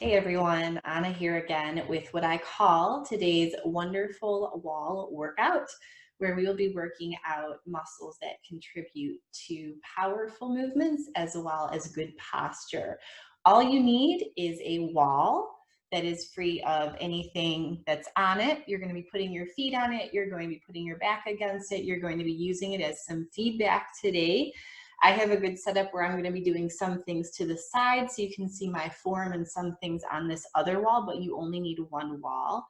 Hey everyone, Anna here again with what I call today's wonderful wall workout, where we will be working out muscles that contribute to powerful movements as well as good posture. All you need is a wall that is free of anything that's on it. You're going to be putting your feet on it, you're going to be putting your back against it, you're going to be using it as some feedback today. I have a good setup where I'm going to be doing some things to the side so you can see my form and some things on this other wall, but you only need one wall.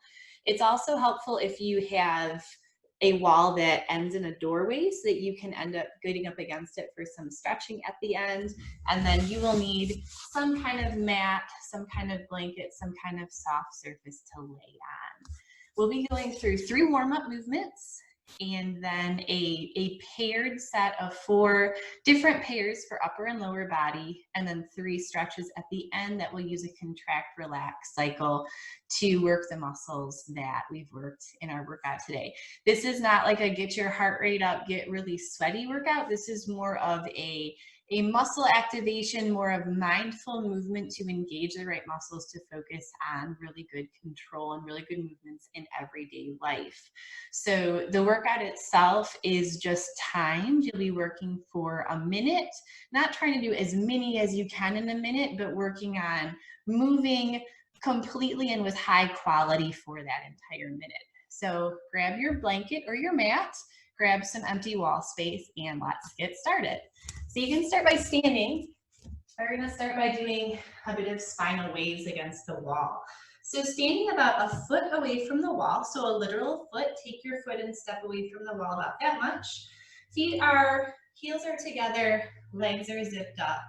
It's also helpful if you have a wall that ends in a doorway so that you can end up getting up against it for some stretching at the end. And then you will need some kind of mat, some kind of blanket, some kind of soft surface to lay on. We'll be going through 3 warm-up movements and then a paired set of 4 different pairs for upper and lower body, and then 3 stretches at the end that will use a contract relax cycle to work the muscles that we've worked in our workout today. This is not like a get your heart rate up, get really sweaty workout. This is more of a muscle activation, more of mindful movement to engage the right muscles to focus on really good control and really good movements in everyday life. So the workout itself is just timed. You'll be working for a minute, not trying to do as many as you can in a minute, but working on moving completely and with high quality for that entire minute. So grab your blanket or your mat, grab some empty wall space, and let's get started. So you can start by standing. We're going to start by doing a bit of spinal waves against the wall. So standing about a foot away from the wall, so a literal foot, take your foot and step away from the wall about that much. Heels are together, legs are zipped up,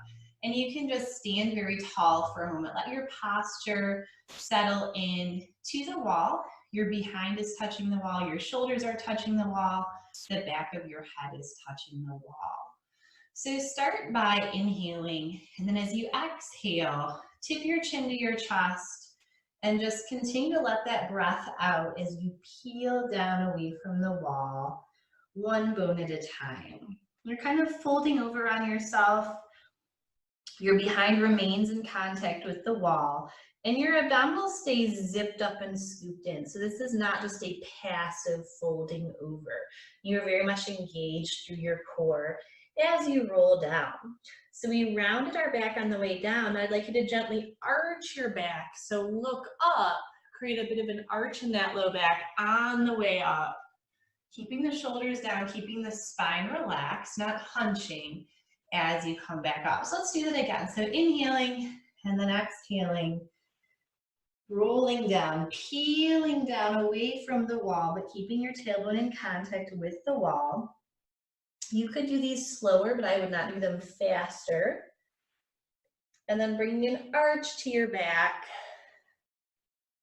and you can just stand very tall for a moment. Let your posture settle in to the wall. Your behind is touching the wall, your shoulders are touching the wall, the back of your head is touching the wall. So start by inhaling, and then as you exhale, tip your chin to your chest, and just continue to let that breath out as you peel down away from the wall, one bone at a time. You're kind of folding over on yourself. Your behind remains in contact with the wall, and your abdominal stays zipped up and scooped in. So this is not just a passive folding over. You're very much engaged through your core as you roll down. So we rounded our back on the way down. I'd like you to gently arch your back. So look up, create a bit of an arch in that low back on the way up. Keeping the shoulders down, keeping the spine relaxed, not hunching as you come back up. So let's do that again. So inhaling and then exhaling, rolling down, peeling down away from the wall, but keeping your tailbone in contact with the wall. You could do these slower, but I would not do them faster. And then bringing an arch to your back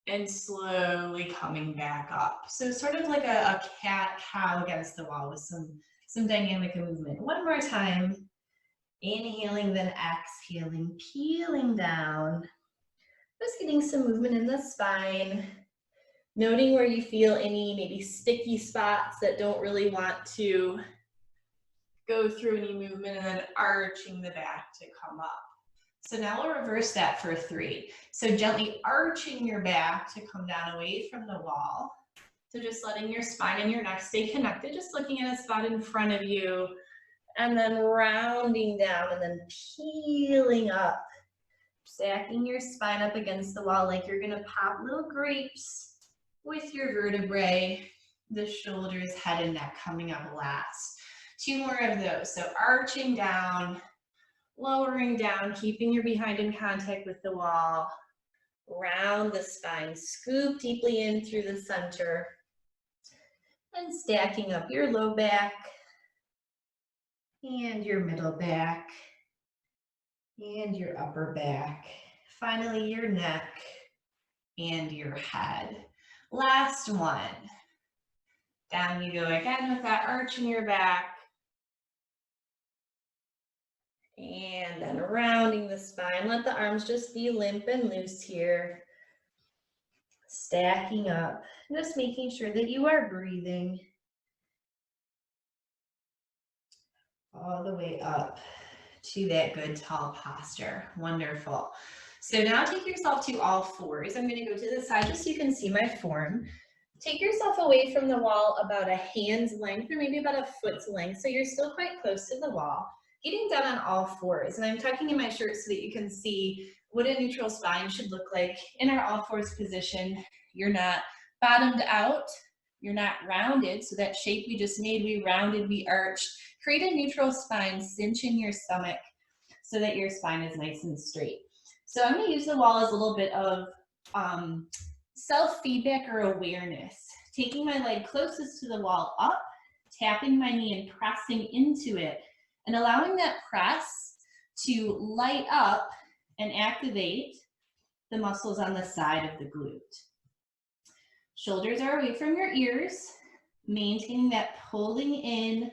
and slowly coming back up. So sort of like a cat-cow against the wall with some dynamic movement. One more time. Inhaling, then exhaling, peeling down. Just getting some movement in the spine. Noting where you feel any maybe sticky spots that don't really want to go through any movement, and then arching the back to come up. So now we'll reverse that for 3. So gently arching your back to come down away from the wall. So just letting your spine and your neck stay connected, just looking at a spot in front of you, and then rounding down and then peeling up, stacking your spine up against the wall like you're gonna pop little grapes with your vertebrae, the shoulders, head, and neck coming up last. 2 more of those. So arching down, lowering down, keeping your behind in contact with the wall, round the spine, scoop deeply in through the center, and stacking up your low back and your middle back and your upper back. Finally, your neck and your head. Last one. Down you go again with that arch in your back. And then rounding the spine. Let the arms just be limp and loose here. Stacking up, just making sure that you are breathing all the way up to that good tall posture. Wonderful. So now take yourself to all fours. I'm going to go to the side just so you can see my form. Take yourself away from the wall about a hand's length or maybe about a foot's length, so you're still quite close to the wall. Getting down on all fours, and I'm tucking in my shirt so that you can see what a neutral spine should look like in our all fours position. You're not bottomed out, you're not rounded, so that shape we just made, we rounded, we arched. Create a neutral spine, cinch in your stomach so that your spine is nice and straight. So I'm going to use the wall as a little bit of self-feedback or awareness. Taking my leg closest to the wall up, tapping my knee and pressing into it, and allowing that press to light up and activate the muscles on the side of the glute. Shoulders are away from your ears, maintaining that pulling in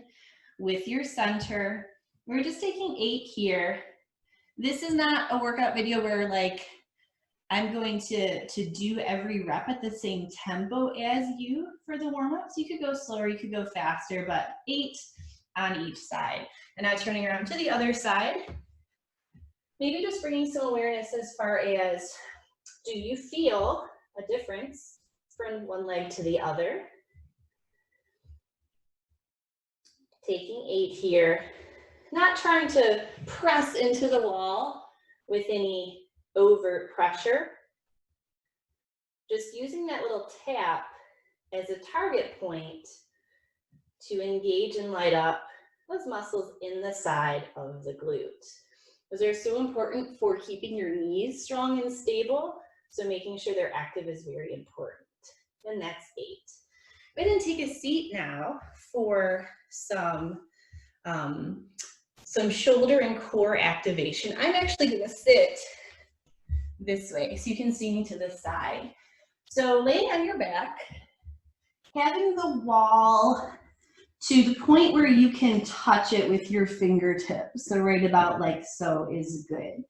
with your center. We're just taking 8 here. This is not a workout video where like I'm going to do every rep at the same tempo as you for the warm-ups. You could go slower, you could go faster, but 8 on each side. And now turning around to the other side, maybe just bringing some awareness as far as, do you feel a difference from one leg to the other? Taking 8 here, not trying to press into the wall with any overt pressure, just using that little tap as a target point to engage and light up those muscles in the side of the glute. Those are so important for keeping your knees strong and stable, so making sure they're active is very important. And that's 8. Go ahead and take a seat now for some shoulder and core activation. I'm actually going to sit this way so you can see me to the side. So laying on your back, having the wall to the point where you can touch it with your fingertips. So right about like so is good.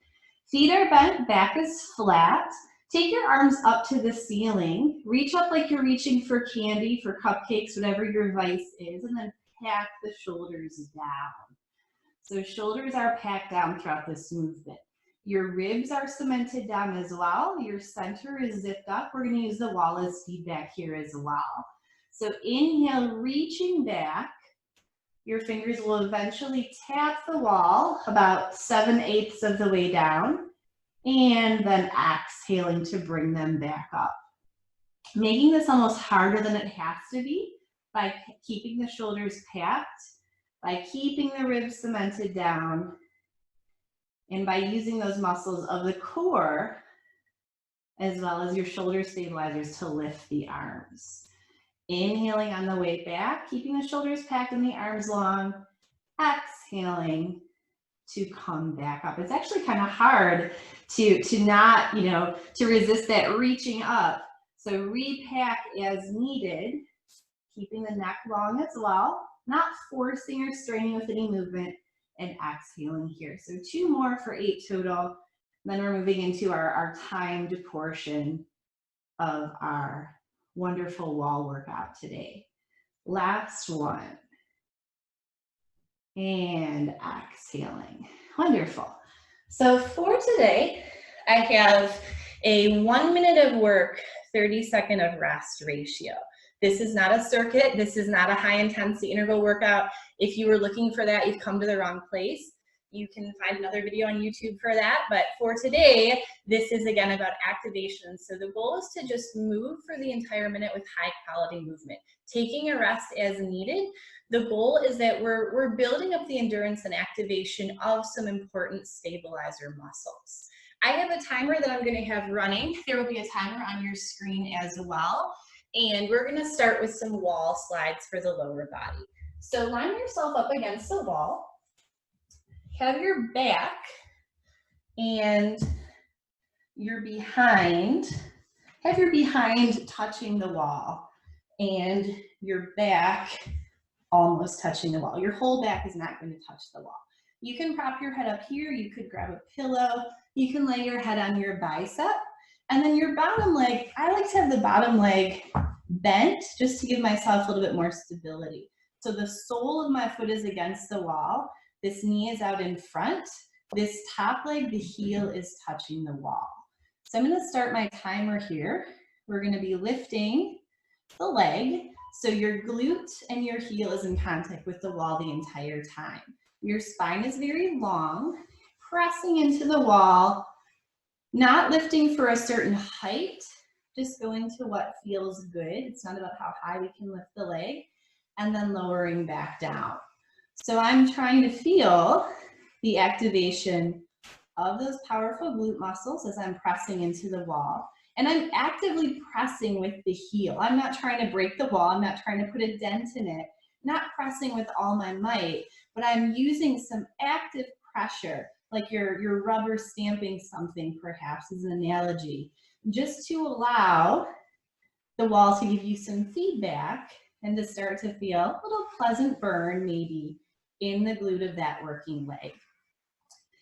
Feet are bent, back is flat. Take your arms up to the ceiling. Reach up like you're reaching for candy, for cupcakes, whatever your vice is, and then pack the shoulders down. So shoulders are packed down throughout this movement. Your ribs are cemented down as well. Your center is zipped up. We're going to use the wall as feedback here as well. So inhale, reaching back. Your fingers will eventually tap the wall about 7/8 of the way down. And then exhaling to bring them back up. Making this almost harder than it has to be by keeping the shoulders packed, by keeping the ribs cemented down, and by using those muscles of the core as well as your shoulder stabilizers to lift the arms. Inhaling on the way back, keeping the shoulders packed and the arms long. Exhaling to come back up. It's actually kind of hard to not, to resist that reaching up. So repack as needed, keeping the neck long as well, not forcing or straining with any movement, and exhaling here. So 2 more for 8 total. Then we're moving into our timed portion of our wonderful wall workout today. Last one. And exhaling. Wonderful. So for today, I have a 1 minute of work, 30-second of rest ratio. This is not a circuit. This is not a high intensity interval workout. If you were looking for that, you've come to the wrong place. You can find another video on YouTube for that. But for today, this is again about activation. So the goal is to just move for the entire minute with high quality movement, taking a rest as needed. The goal is that we're building up the endurance and activation of some important stabilizer muscles. I have a timer that I'm going to have running. There will be a timer on your screen as well. And we're going to start with some wall slides for the lower body. So line yourself up against the wall. Have your back and your behind, have your behind touching the wall and your back almost touching the wall. Your whole back is not going to touch the wall. You can prop your head up here. You could grab a pillow. You can lay your head on your bicep. And then your bottom leg, I like to have the bottom leg bent just to give myself a little bit more stability. So the sole of my foot is against the wall. This knee is out in front. This top leg, the heel is touching the wall. So I'm gonna start my timer here. We're gonna be lifting the leg, so your glute and your heel is in contact with the wall the entire time. Your spine is very long, pressing into the wall, not lifting for a certain height, just going to what feels good. It's not about how high we can lift the leg, and then lowering back down. So I'm trying to feel the activation of those powerful glute muscles as I'm pressing into the wall. And I'm actively pressing with the heel. I'm not trying to break the wall. I'm not trying to put a dent in it. Not pressing with all my might, but I'm using some active pressure, like you're rubber stamping something perhaps as an analogy, just to allow the wall to give you some feedback and to start to feel a little pleasant burn maybe in the glute of that working leg.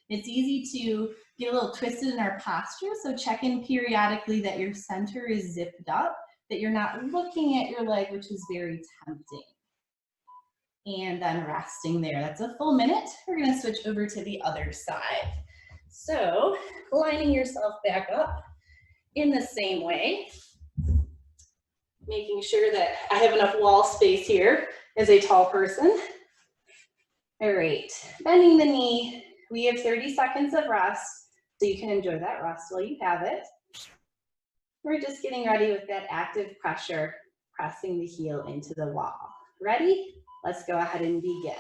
It's easy to get a little twisted in our posture, so check in periodically that your center is zipped up, that you're not looking at your leg, which is very tempting. And then resting there. That's a full minute. We're gonna switch over to the other side. So lining yourself back up in the same way, making sure that I have enough wall space here as a tall person. All right, bending the knee. We have 30 seconds of rest, so you can enjoy that rest while you have it. We're just getting ready with that active pressure, pressing the heel into the wall. Ready? Let's go ahead and begin.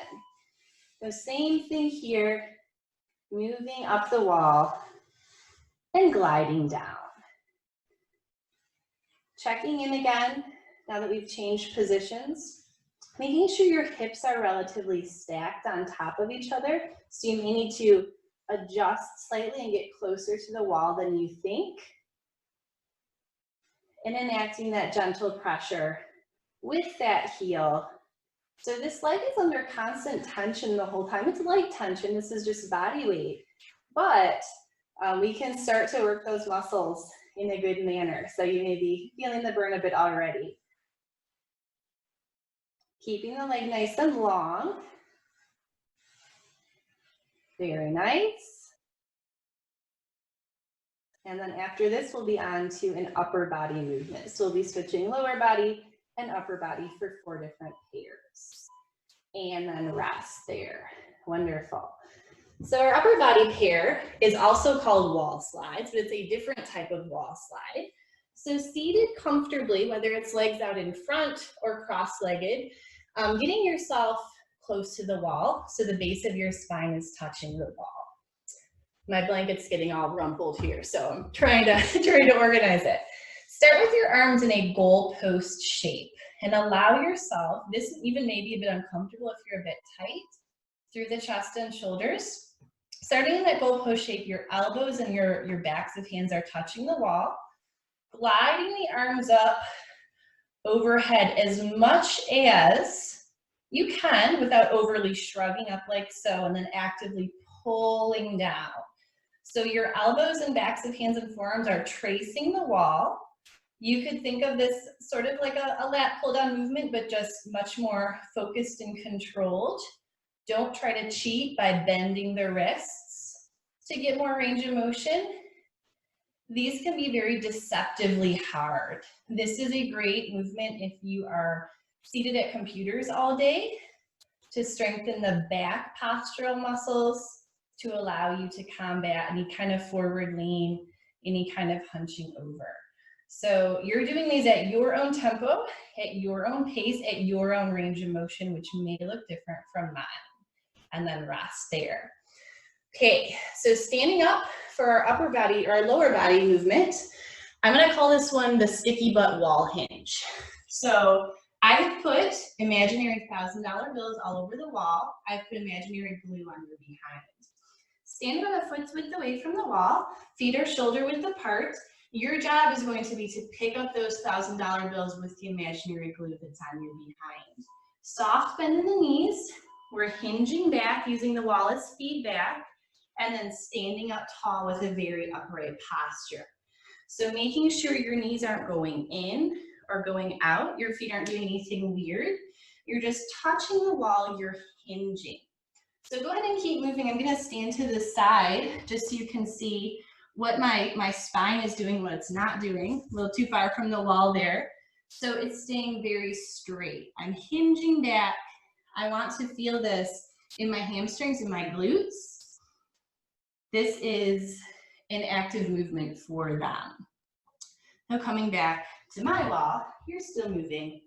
So same thing here, moving up the wall and gliding down. Checking in again, now that we've changed positions, making sure your hips are relatively stacked on top of each other. So you may need to adjust slightly and get closer to the wall than you think. And enacting that gentle pressure with that heel. So this leg is under constant tension the whole time. It's light tension, this is just body weight. But we can start to work those muscles in a good manner. So you may be feeling the burn a bit already. Keeping the leg nice and long. Very nice. And then after this, we'll be on to an upper body movement. So we'll be switching lower body and upper body for 4 different pairs. And then rest there. Wonderful. So our upper body pair is also called wall slides, but it's a different type of wall slide. So seated comfortably, whether it's legs out in front or cross-legged, getting yourself close to the wall so the base of your spine is touching the wall. My blanket's getting all rumpled here, so I'm trying to organize it. Start with your arms in a goalpost shape and allow yourself, this even may be a bit uncomfortable if you're a bit tight, through the chest and shoulders. Starting in that goalpost shape, your elbows and your backs of hands are touching the wall. Gliding the arms up overhead as much as you can without overly shrugging up like so, and then actively pulling down. So your elbows and backs of hands and forearms are tracing the wall. You could think of this sort of like a lat pull down movement, but just much more focused and controlled. Don't try to cheat by bending the wrists to get more range of motion. These can be very deceptively hard. This is a great movement if you are seated at computers all day to strengthen the back postural muscles to allow you to combat any kind of forward lean, any kind of hunching over. So you're doing these at your own tempo, at your own pace, at your own range of motion, which may look different from mine. And then rest there. Okay, so standing up for our upper body or our lower body movement, I'm gonna call this one the sticky butt wall hinge. So I've put imaginary $1,000 bills all over the wall. I've put imaginary glue on your behind. Stand about a foot's width away from the wall, feet are shoulder width apart. Your job is going to be to pick up those $1,000 bills with the imaginary glue that's on your behind. Soft bend in the knees. We're hinging back, using the wall as feedback, and then standing up tall with a very upright posture. So making sure your knees aren't going in or going out, your feet aren't doing anything weird. You're just touching the wall, you're hinging. So go ahead and keep moving. I'm going to stand to the side just so you can see what my spine is doing, what it's not doing. A little too far from the wall there. So it's staying very straight. I'm hinging back. I want to feel this in my hamstrings and my glutes. This is an active movement for them. Now coming back to my wall, you're still moving.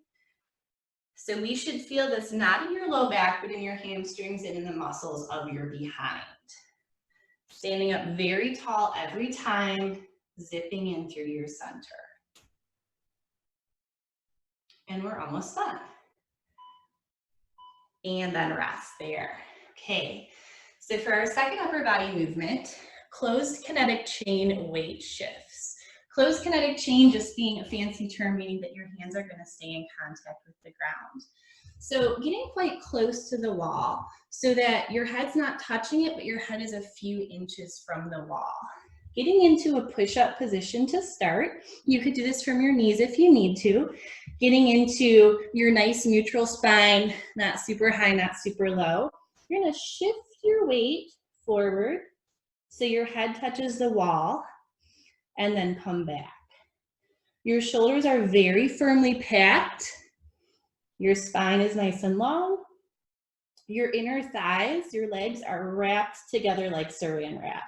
So we should feel this not in your low back, but in your hamstrings and in the muscles of your behind. Standing up very tall every time, zipping in through your center. And we're almost done. And then rest there. Okay, so for our second upper body movement, closed kinetic chain weight shifts. Closed kinetic chain just being a fancy term, meaning that your hands are going to stay in contact with the ground. So getting quite close to the wall so that your head's not touching it, but your head is a few inches from the wall. Getting into a push-up position to start. You could do this from your knees if you need to. Getting into your nice neutral spine, not super high, not super low. You're going to shift your weight forward so your head touches the wall and then come back. Your shoulders are very firmly packed. Your spine is nice and long. Your inner thighs, your legs are wrapped together like saran wrap.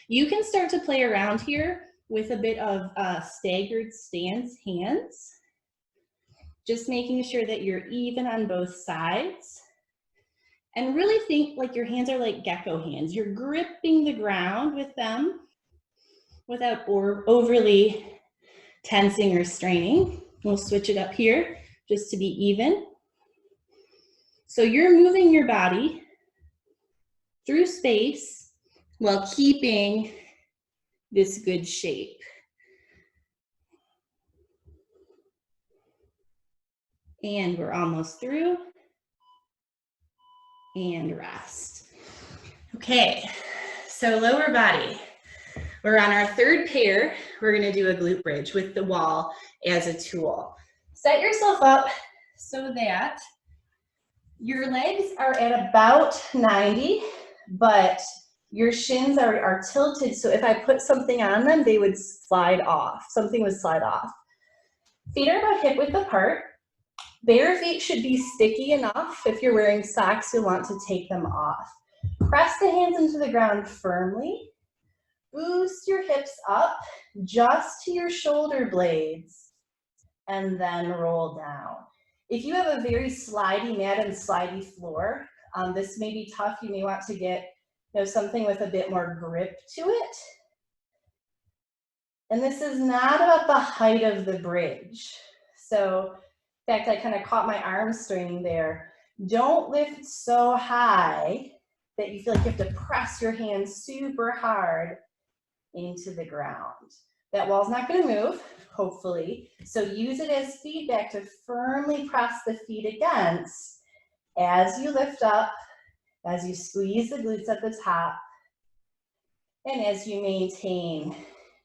You can start to play around here with a bit of staggered stance hands. Just making sure that you're even on both sides. And really think like your hands are like gecko hands. You're gripping the ground with them without overly tensing or straining. We'll switch it up here just to be even. So you're moving your body through space while keeping this good shape. And we're almost through. And rest. Okay, so lower body. We're on our third pair. We're going to do a glute bridge with the wall as a tool. Set yourself up so that your legs are at about 90, but your shins are tilted, so if I put something on them, they would slide off. Something would slide off. Feet are about hip width apart. Bare feet should be sticky enough. If you're wearing socks, you'll want to take them off. Press the hands into the ground firmly. Boost your hips up just to your shoulder blades, and then roll down. If you have a very slidey mat and slidey floor, this may be tough. You may want to get something with a bit more grip to it. And this is not about the height of the bridge. So, in fact, I kind of caught my arm straining there. Don't lift so high that you feel like you have to press your hands super hard into the ground. That wall's not going to move, hopefully. So use it as feedback to firmly press the feet against as you lift up, as you squeeze the glutes at the top, and as you maintain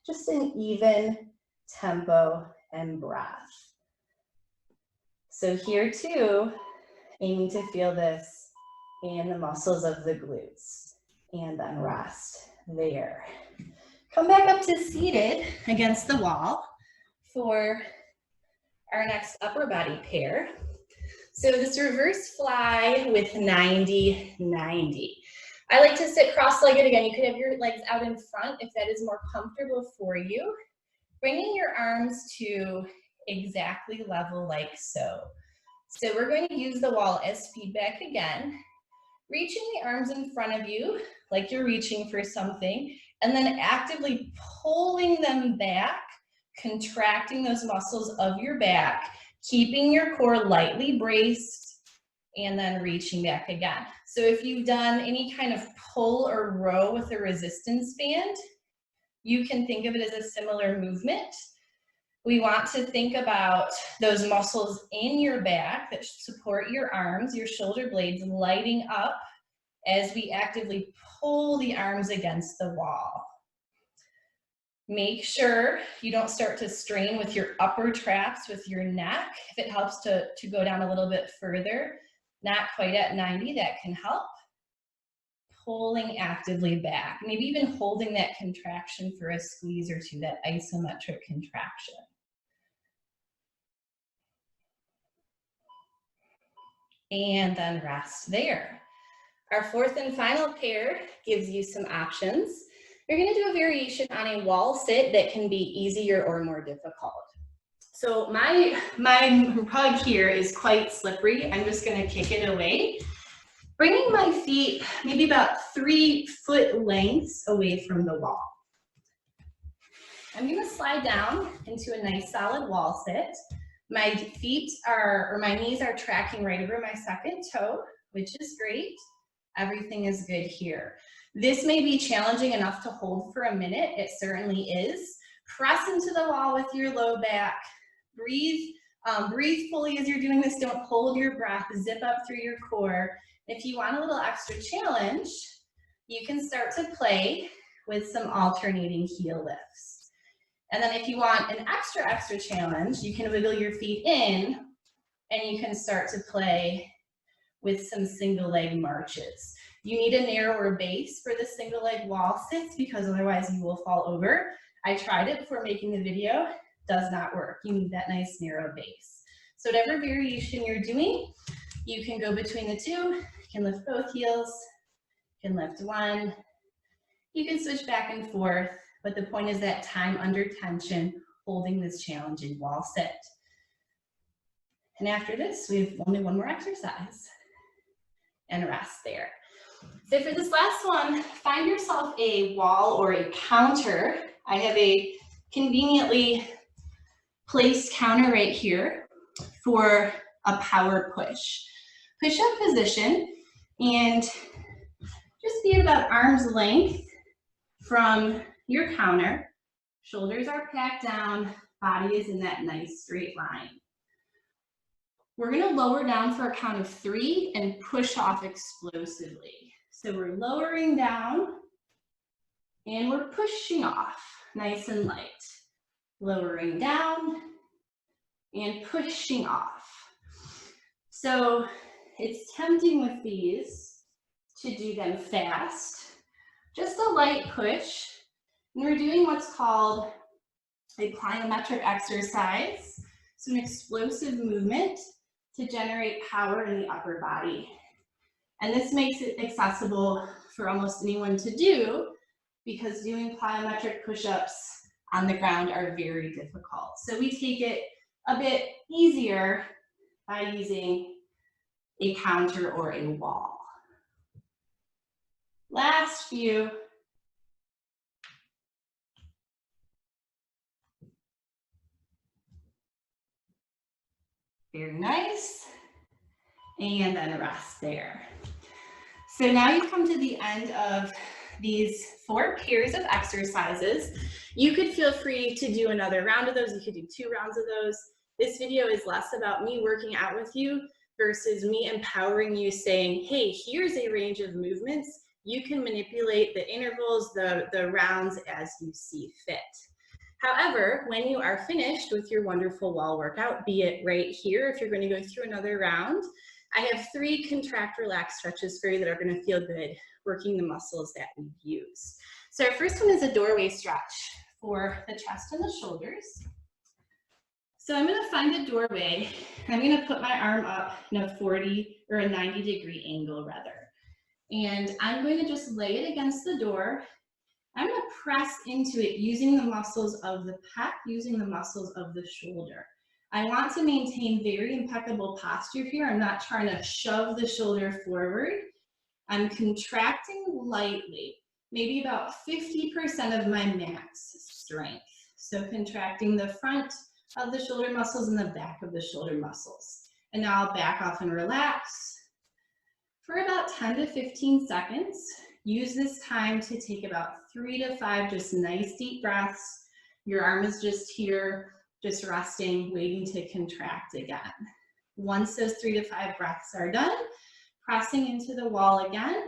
just an even tempo and breath. So here too, aiming to feel this in the muscles of the glutes, and then rest there. Come back up to seated against the wall for our next upper body pair. So this reverse fly with 90-90. I like to sit cross-legged again. You could have your legs out in front if that is more comfortable for you. Bringing your arms to exactly level like so. So we're going to use the wall as feedback again. Reaching the arms in front of you like you're reaching for something, and then actively pulling them back, contracting those muscles of your back, keeping your core lightly braced, and then reaching back again. So if you've done any kind of pull or row with a resistance band, you can think of it as a similar movement. We want to think about those muscles in your back that support your arms, your shoulder blades lighting up as we actively pull the arms against the wall. Make sure you don't start to strain with your upper traps with your neck. If it helps to go down a little bit further, not quite at 90, that can help. pulling actively back, maybe even holding that contraction for a squeeze or two, that isometric contraction. And then rest there. Our fourth and final pair gives you some options. You're going to do a variation on a wall sit that can be easier or more difficult. So my rug here is quite slippery. I'm just going to kick it away, bringing my feet maybe about 3 foot lengths away from the wall. I'm going to slide down into a nice solid wall sit. My knees are tracking right over my second toe, which is great. Everything is good here. This may be challenging enough to hold for a minute. It certainly is. Press into the wall with your low back. Breathe, breathe fully as you're doing this. Don't hold your breath. Zip up through your core. If you want a little extra challenge, you can start to play with some alternating heel lifts. And then if you want an extra challenge, you can wiggle your feet in and you can start to play with some single leg marches. You need a narrower base for the single leg wall sits because otherwise you will fall over. I tried it before making the video, does not work. You need that nice narrow base. So whatever variation you're doing, you can go between the two. You can lift both heels, you can lift one. You can switch back and forth, but the point is that time under tension, holding this challenging wall sit. And after this, we have only one more exercise and rest there. So for this last one, find yourself a wall or a counter. I have a conveniently placed counter right here for a power push. Push-up position, and just be at about arm's length from your counter. Shoulders are packed down, body is in that nice straight line. We're going to lower down for a count of 3 and push off explosively. So we're lowering down and we're pushing off nice and light. Lowering down and pushing off. So it's tempting with these to do them fast. Just a light push. And we're doing what's called a plyometric exercise. So an explosive movement to generate power in the upper body. And this makes it accessible for almost anyone to do because doing plyometric push-ups on the ground are very difficult. So we take it a bit easier by using a counter or a wall. Last few. Very nice. And then rest there. So now you've come to the end of these 4 pairs of exercises. You could feel free to do another round of those. You could do 2 rounds of those. This video is less about me working out with you versus me empowering you, saying, hey, here's a range of movements. You can manipulate the intervals, the rounds as you see fit. However, when you are finished with your wonderful wall workout, be it right here, if you're going to go through another round, I have 3 contract, relax stretches for you that are going to feel good, working the muscles that we've used. So our first one is a doorway stretch for the chest and the shoulders. So I'm going to find a doorway. I'm going to put my arm up in a 40 or a 90-degree angle rather. And I'm going to just lay it against the door. I'm going to press into it using the muscles of the pec, using the muscles of the shoulder. I want to maintain very impeccable posture here. I'm not trying to shove the shoulder forward. I'm contracting lightly, maybe about 50% of my max strength. So contracting the front of the shoulder muscles and the back of the shoulder muscles. And now I'll back off and relax for about 10 to 15 seconds. Use this time to take about 3 to 5 just nice deep breaths. Your arm is just here, just resting, waiting to contract again. Once those 3 to 5 breaths are done, pressing into the wall again,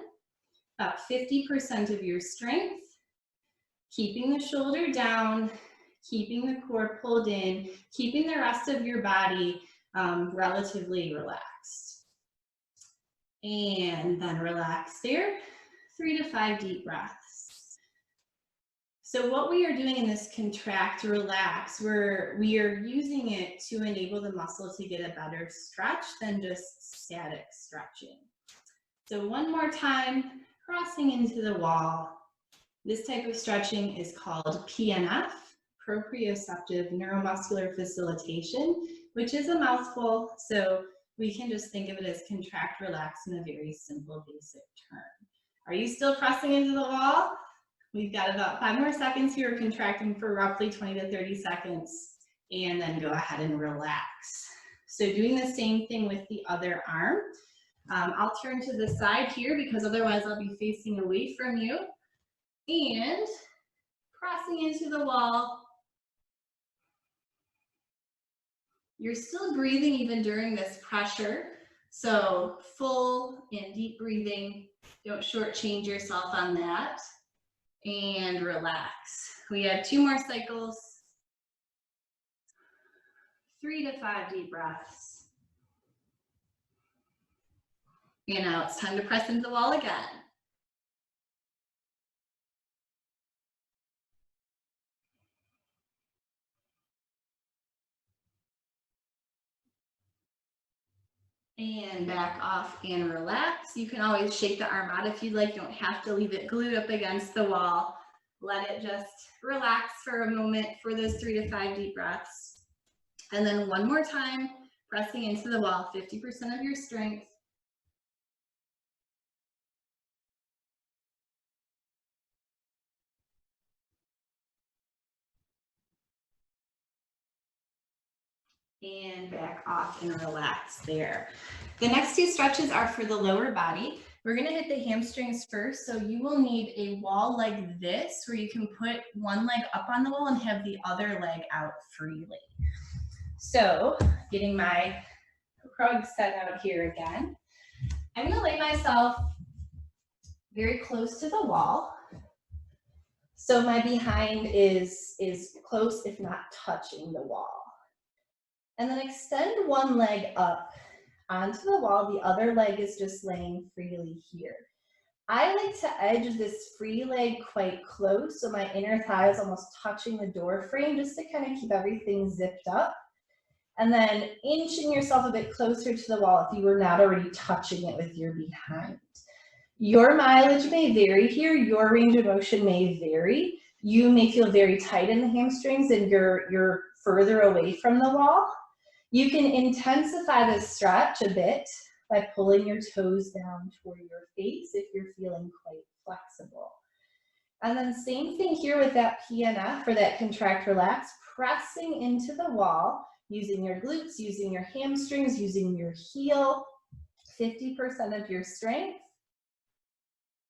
about 50% of your strength, keeping the shoulder down, keeping the core pulled in, keeping the rest of your body relatively relaxed. And then relax there. 3 to 5 deep breaths. So what we are doing in this contract relax, we are using it to enable the muscle to get a better stretch than just static stretching. So one more time, crossing into the wall. This type of stretching is called PNF, proprioceptive neuromuscular facilitation, which is a mouthful, so we can just think of it as contract relax in a very simple basic term. Are you still pressing into the wall? We've got about 5 more seconds here, contracting for roughly 20 to 30 seconds, and then go ahead and relax. So doing the same thing with the other arm. I'll turn to the side here because otherwise I'll be facing away from you. And pressing into the wall. You're still breathing even during this pressure. So full and deep breathing. Don't shortchange yourself on that. And relax. We have 2 more cycles. 3 to 5 deep breaths. And now it's time to press into the wall again. And back off and relax. You can always shake the arm out if you'd like. You don't have to leave it glued up against the wall. Let it just relax for a moment for those 3 to 5 deep breaths. And then one more time, pressing into the wall, 50% of your strength. And back off and relax there. The next 2 stretches are for the lower body. We're going to hit the hamstrings first, so you will need a wall like this where you can put one leg up on the wall and have the other leg out freely. So getting my rug set out here again, I'm going to lay myself very close to the wall. So my behind is close, if not touching the wall. And then extend one leg up onto the wall. The other leg is just laying freely here. I like to edge this free leg quite close, so my inner thigh is almost touching the door frame, just to kind of keep everything zipped up. And then inching yourself a bit closer to the wall if you were not already touching it with your behind. Your mileage may vary here. Your range of motion may vary. You may feel very tight in the hamstrings and you're further away from the wall. You can intensify the stretch a bit by pulling your toes down toward your face if you're feeling quite flexible. And then same thing here with that PNF, or that contract relax, pressing into the wall, using your glutes, using your hamstrings, using your heel, 50% of your strength,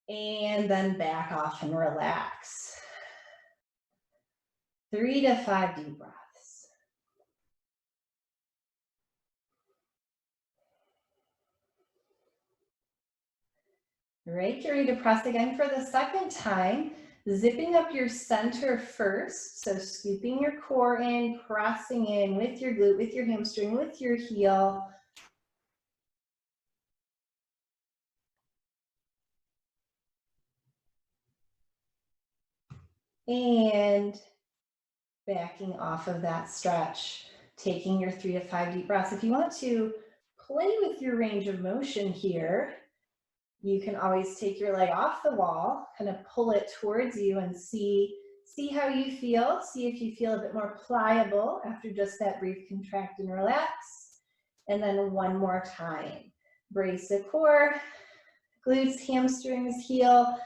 and then back off and relax. 3 to 5 deep breaths. Right, get ready to press again for the second time, zipping up your center first, so scooping your core in, pressing in with your glute, with your hamstring, with your heel. And backing off of that stretch, taking your 3 to 5 deep breaths. If you want to play with your range of motion here, you can always take your leg off the wall, kind of pull it towards you and see how you feel. See if you feel a bit more pliable after just that brief contract and relax. And then one more time. Brace the core, glutes, hamstrings, heel.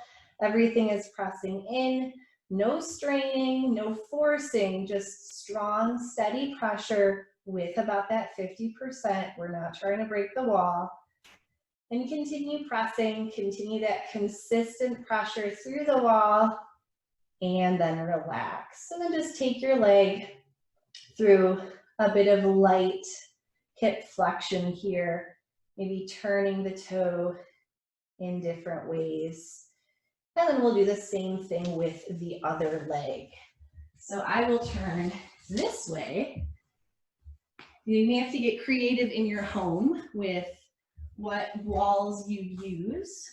Everything is pressing in. No straining, no forcing, just strong, steady pressure with about that 50%. We're not trying to break the wall. And continue pressing, continue that consistent pressure through the wall, and then relax. And then just take your leg through a bit of light hip flexion here, maybe turning the toe in different ways. And then we'll do the same thing with the other leg. So I will turn this way. You may have to get creative in your home with what walls you use.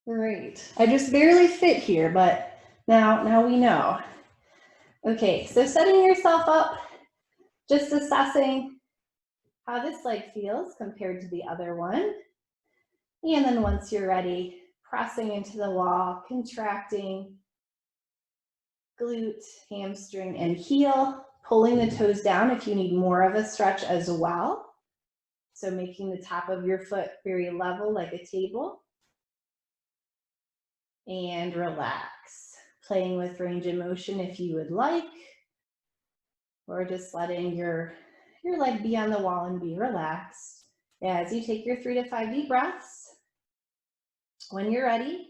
Great. I just barely fit here, but now we know. Okay, so setting yourself up, just assessing how this leg feels compared to the other one. And then once you're ready, pressing into the wall, contracting glute, hamstring, and heel, pulling the toes down if you need more of a stretch as well. So making the top of your foot very level like a table. And relax. Playing with range of motion if you would like, or just letting your leg be on the wall and be relaxed. As you take your 3 to 5 deep breaths, when you're ready,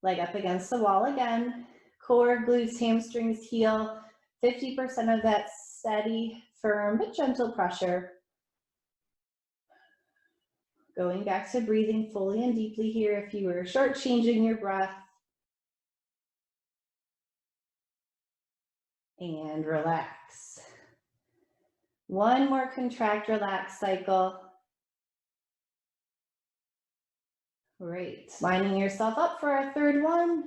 leg up against the wall again, core, glutes, hamstrings, heel, 50% of that steady, firm, but gentle pressure. Going back to breathing fully and deeply here if you were shortchanging your breath. And relax. One more contract, relax cycle. Great. Lining yourself up for our third one.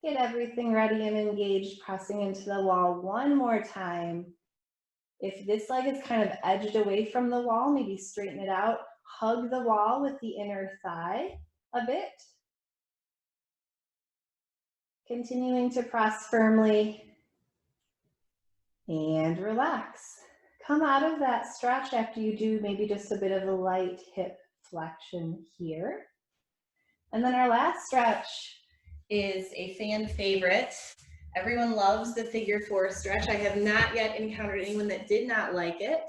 Get everything ready and engaged, pressing into the wall one more time. If this leg is kind of edged away from the wall, maybe straighten it out. Hug the wall with the inner thigh a bit. Continuing to press firmly. And relax. Come out of that stretch after you do maybe just a bit of a light hip flexion here. And then our last stretch is a fan favorite. Everyone loves the figure 4 stretch. I have not yet encountered anyone that did not like it.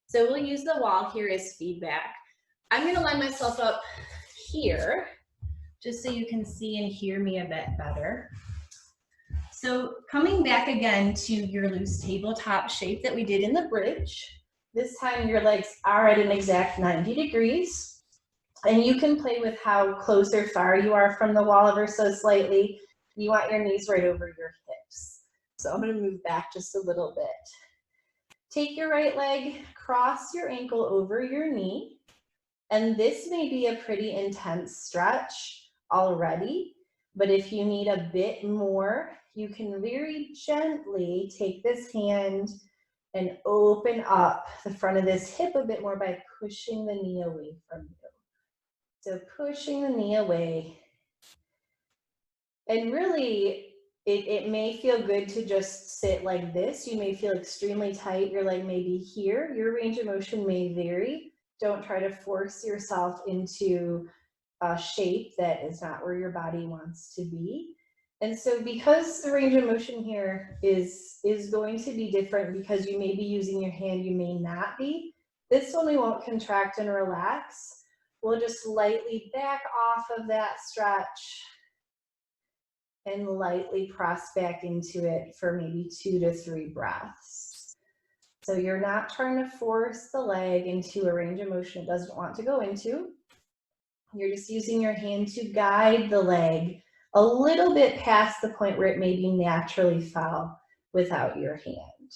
So we'll use the wall here as feedback. I'm going to line myself up here just so you can see and hear me a bit better. So coming back again to your loose tabletop shape that we did in the bridge, this time your legs are at an exact 90 degrees, and you can play with how close or far you are from the wall ever so slightly. You want your knees right over your hips. So I'm going to move back just a little bit. Take your right leg, cross your ankle over your knee, and this may be a pretty intense stretch already, but if you need a bit more, you can very gently take this hand and open up the front of this hip a bit more by pushing the knee away from you. So pushing the knee away. And really, it may feel good to just sit like this. You may feel extremely tight. Your leg may be here. Your range of motion may vary. Don't try to force yourself into a shape that is not where your body wants to be. And so because the range of motion here is going to be different, because you may be using your hand, you may not be, this one we won't contract and relax. We'll just lightly back off of that stretch and lightly press back into it for maybe 2 to 3 breaths. So you're not trying to force the leg into a range of motion it doesn't want to go into. You're just using your hand to guide the leg a little bit past the point where it maybe naturally fell without your hand.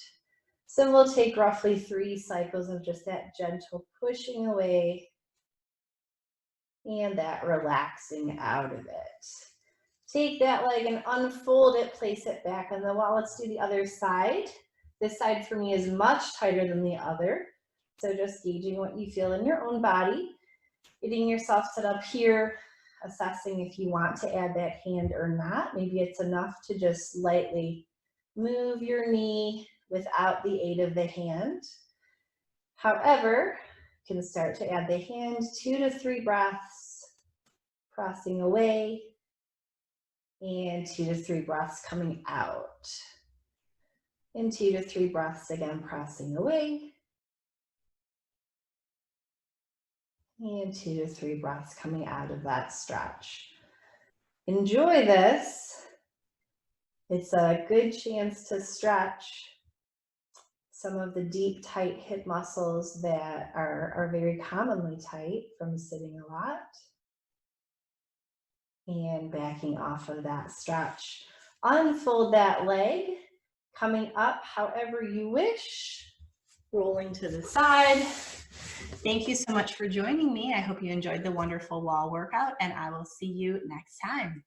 So we'll take roughly 3 cycles of just that gentle pushing away and that relaxing out of it. Take that leg and unfold it, place it back on the wall. Let's do the other side. This side for me is much tighter than the other. So just gauging what you feel in your own body. Getting yourself set up here, assessing if you want to add that hand or not. Maybe it's enough to just lightly move your knee without the aid of the hand. However, you can start to add the hand, 2 to 3 breaths, pressing away, and 2 to 3 breaths coming out. And 2 to 3 breaths again, pressing away. And 2 to 3 breaths coming out of that stretch. Enjoy this. It's a good chance to stretch some of the deep, tight hip muscles that are very commonly tight from sitting a lot. And backing off of that stretch. Unfold that leg, coming up however you wish. rolling to the side. Thank you so much for joining me. I hope you enjoyed the wonderful wall workout, and I will see you next time.